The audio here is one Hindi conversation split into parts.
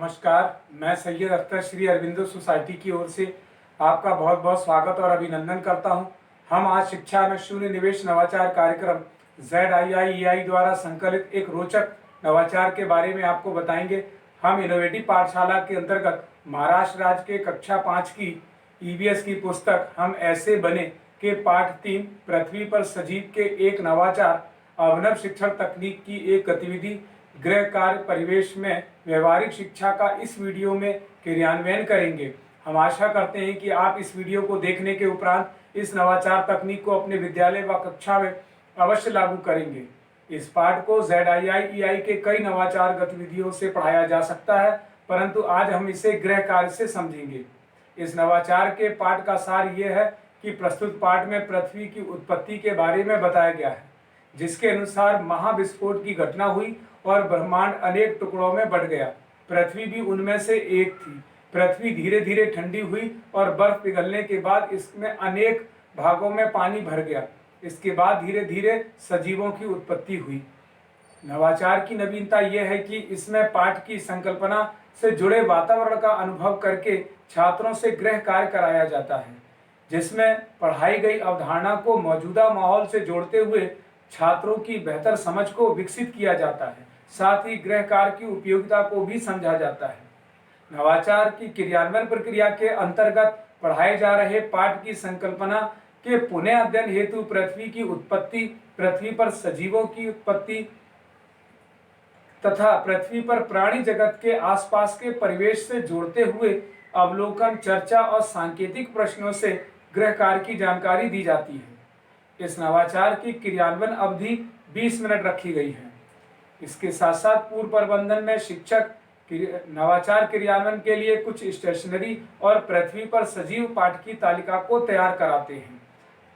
नमस्कार। मैं सैयद अख्तर श्री अरविंदो सोसाइटी की ओर से आपका बहुत बहुत स्वागत और अभिनंदन करता हूं। हम आज शिक्षा में शून्य निवेश नवाचार कार्यक्रम ZIIEI द्वारा संकलित एक रोचक नवाचार के बारे में आपको बताएंगे। हम इनोवेटिव पाठशाला के अंतर्गत महाराष्ट्र राज्य के कक्षा 5 की EVS की पुस्तक हम ऐसे बने के पाठ 3 पृथ्वी पर सजीव के एक नवाचार अभिनव शिक्षण तकनीक की एक गतिविधि गृह कार्य परिवेश में व्यवहारिक शिक्षा का इस वीडियो में क्रियान्वयन करेंगे। हम आशा करते हैं कि आप इस वीडियो को देखने के उपरांत इस नवाचार तकनीक को अपने विद्यालय व कक्षा में अवश्य लागू करेंगे। इस पाठ को ZIIEI के कई नवाचार गतिविधियों से पढ़ाया जा सकता है, परंतु आज हम इसे गृह कार्य से समझेंगे। इस नवाचार के पाठ का सार यह है कि प्रस्तुत पाठ में पृथ्वी की उत्पत्ति के बारे में बताया गया है, जिसके अनुसार महाविस्फोट की घटना हुई और ब्रह्मांड अनेक टुकड़ों में बंट गया। पृथ्वी भी उनमें से एक थी। पृथ्वी धीरे धीरे ठंडी हुई और बर्फ पिघलने के बाद इसमें अनेक भागों में पानी भर गया। इसके बाद धीरे धीरे सजीवों की उत्पत्ति हुई। नवाचार की नवीनता यह है कि इसमें पाठ की संकल्पना से जुड़े वातावरण का अनुभव करके छात्रों से गृह कार्य कराया जाता है, जिसमें पढ़ाई गई अवधारणा को मौजूदा माहौल से जोड़ते हुए छात्रों की बेहतर समझ को विकसित किया जाता है। साथ ही गृह कार्य की उपयोगिता को भी समझा जाता है। नवाचार की क्रियान्वयन प्रक्रिया के अंतर्गत पढ़ाए जा रहे पाठ की संकल्पना के पुनः अध्ययन हेतु पृथ्वी की उत्पत्ति, पृथ्वी पर सजीवों की उत्पत्ति तथा पृथ्वी पर प्राणी जगत के आसपास के परिवेश से जोड़ते हुए अवलोकन, चर्चा और सांकेतिक प्रश्नों से गृह कार्य की जानकारी दी जाती है। इस नवाचार की क्रियान्वयन अवधि 20 मिनट रखी गई है। इसके साथ साथ पूर्व प्रबंधन में शिक्षक नवाचार क्रियान्वयन के लिए कुछ स्टेशनरी और पृथ्वी पर सजीव पाठ की तालिका को तैयार कराते हैं।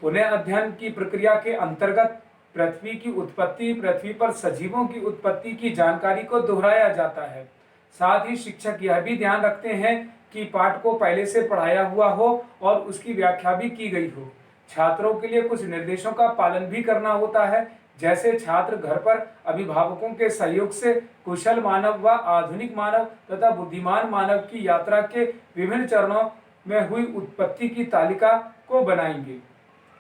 पुनः अध्ययन की प्रक्रिया के अंतर्गत पृथ्वी की उत्पत्ति, पृथ्वी पर सजीवों की उत्पत्ति की जानकारी को दोहराया जाता है। साथ ही शिक्षक यह भी ध्यान रखते हैं कि पाठ को पहले से पढ़ाया हुआ हो और उसकी व्याख्या भी की गई हो। छात्रों के लिए कुछ निर्देशों का पालन भी करना होता है, जैसे छात्र घर पर अभिभावकों के सहयोग से कुशल मानव व आधुनिक मानव तथा बुद्धिमान मानव की यात्रा के विभिन्न चरणों में हुई उत्पत्ति की तालिका को बनाएंगे।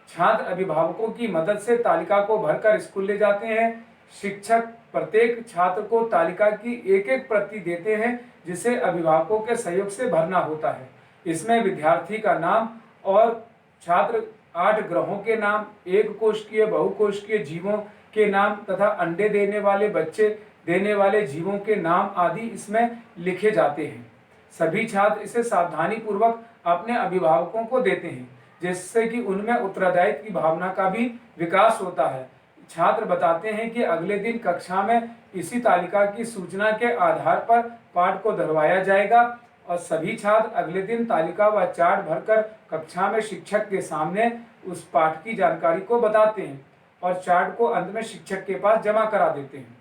छात्र अभिभावकों की मदद से तालिका को भरकर स्कूल ले जाते हैं। शिक्षक प्रत्येक छात्र को तालिका की एक एक प्रति देते हैं, जिसे अभिभावकों के सहयोग से भरना होता है। इसमें विद्यार्थी का नाम और छात्र 8 ग्रहों के नाम, एक कोशिकीय बहुकोशिकीय जीवों के नाम तथा अंडे देने वाले, बच्चे देने वाले जीवों के नाम आदि इसमें लिखे जाते हैं। सभी छात्र इसे सावधानी पूर्वक अपने अभिभावकों को देते हैं, जिससे कि उनमें उत्तरदायित्व की भावना का भी विकास होता है। छात्र बताते हैं कि अगले दिन कक्षा में इसी तालिका की सूचना के आधार पर पाठ को दोहराया जाएगा और सभी छात्र अगले दिन तालिका व चार्ट भरकर कक्षा में शिक्षक के सामने उस पाठ की जानकारी को बताते हैं और चार्ट को अंत में शिक्षक के पास जमा करा देते हैं।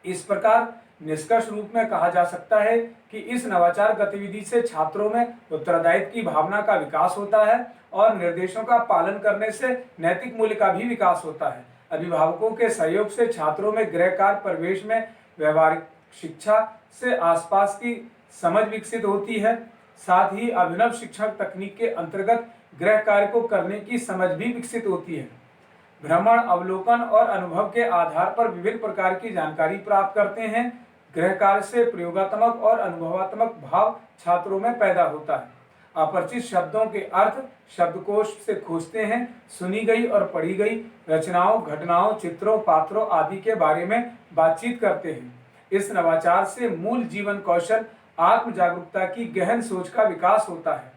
इस प्रकार निष्कर्ष रूप में कहा जा सकता है कि इस नवाचार गतिविधि से छात्रों में उत्तरदायित्व की भावना का विकास होता है और निर्देशों का पालन करने से नैतिक मूल्य का भी विकास होता है। अभिभावकों के सहयोग से छात्रों में गृह कार्य परिवेश में व्यवहारिक शिक्षा से आसपास की समझ विकसित होती है। साथ ही अभिनव शिक्षण तकनीक के अंतर्गत गृह कार्य को करने की समझ भी विकसित होती है। भ्रमण, अवलोकन और अनुभव के आधार पर विभिन्न प्रकार की जानकारी प्राप्त करते हैं। गृह कार्य से प्रयोगात्मक और अनुभवात्मक भाव छात्रों में पैदा होता है। अपरिचित शब्दों के अर्थ शब्दकोश से खोजते हैं। सुनी गई और पढ़ी गई रचनाओं, घटनाओं, चित्रों, पात्रों आदि के बारे में बातचीत करते हैं। इस नवाचार से मूल जीवन कौशल, आत्म जागरूकता की गहन सोच का विकास होता है।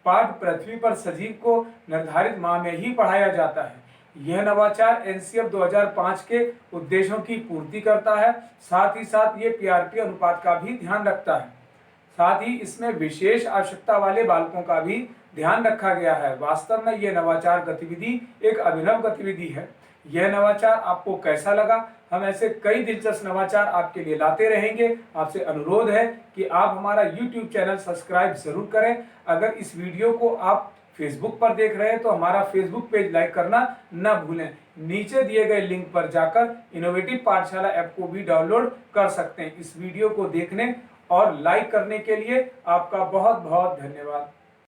पाठ पृथ्वी पर सजीव को निर्धारित माह में ही पढ़ाया जाता है। यह नवाचार NCF 2005 के उद्देश्यों की पूर्ति करता है। साथ ही साथ ये PRP अनुपात का भी ध्यान रखता है। साथ ही इसमें विशेष आवश्यकता वाले बालकों का भी ध्यान रखा गया है। वास्तव में यह नवाचार गतिविधि एक अभिनव गतिविधि है। यह नवाचार आपको कैसा लगा? हम ऐसे कई दिलचस्प नवाचार आपके लिए लाते रहेंगे। आपसे अनुरोध है कि आप हमारा YouTube चैनल सब्सक्राइब जरूर करें। अगर इस वीडियो को आप फेसबुक पर देख रहे हैं तो हमारा फेसबुक पेज लाइक करना न भूलें। नीचे दिए गए लिंक पर जाकर इनोवेटिव पाठशाला ऐप को भी डाउनलोड कर सकते हैं। इस वीडियो को देखने और लाइक करने के लिए आपका बहुत बहुत धन्यवाद।